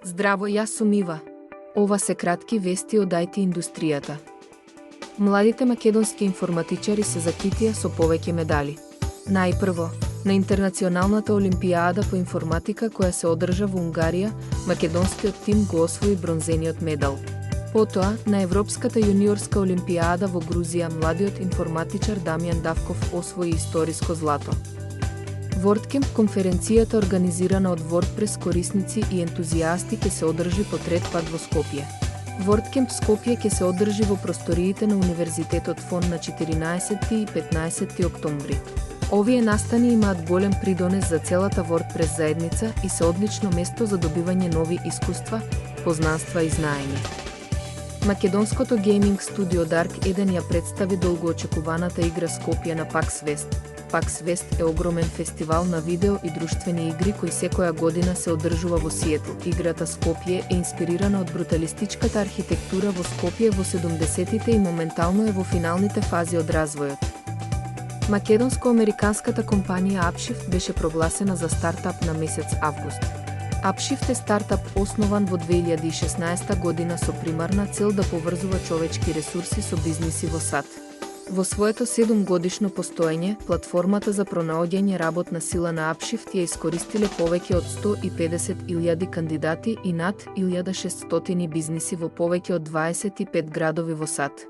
Здраво, јас сум Ива. Ова се кратки вести од IT индустријата. Младите македонски информатичари се закитија со повеќе медали. Најпрво, на Интернационалната олимпијада по информатика која се одржа во Унгарија, македонскиот тим го освои бронзениот медал. Потоа, на Европската јуниорска олимпијада во Грузија, младиот информатичар Дамјан Давков освои историско злато. WordCamp, конференцијата организирана од WordPress корисници и ентузијасти, ќе се одржи по трет пат во Скопје. WordCamp Скопје ќе се одржи во просториите на Универзитетот ФОН на 14 и 15 октомври. Овие настани имаат голем придонес за целата WordPress заедница и се одлично место за добивање нови искуства, познанства и знаење. Македонското гейминг студио Dark 1 ја представи долгоочекуваната игра Скопје на PAX West. PAX West е огромен фестивал на видео и друштвени игри кој секоја година се одржува во Сиетл. Играта Скопје е инспирирана од бруталистичката архитектура во Скопје во 70-тите и моментално е во финалните фази од развојот. Македонско-американската компанија Upshift беше прогласена за стартап на месец август. Upshift е стартап основан во 2016 година со примарна цел да поврзува човечки ресурси со бизниси во САД. Во своето 7-годишно постоење, платформата за пронаоѓање работна сила на Upshift ја искористиле повеќе од 150.000 кандидати и над 1600 бизниси во повеќе од 25 градови во САД.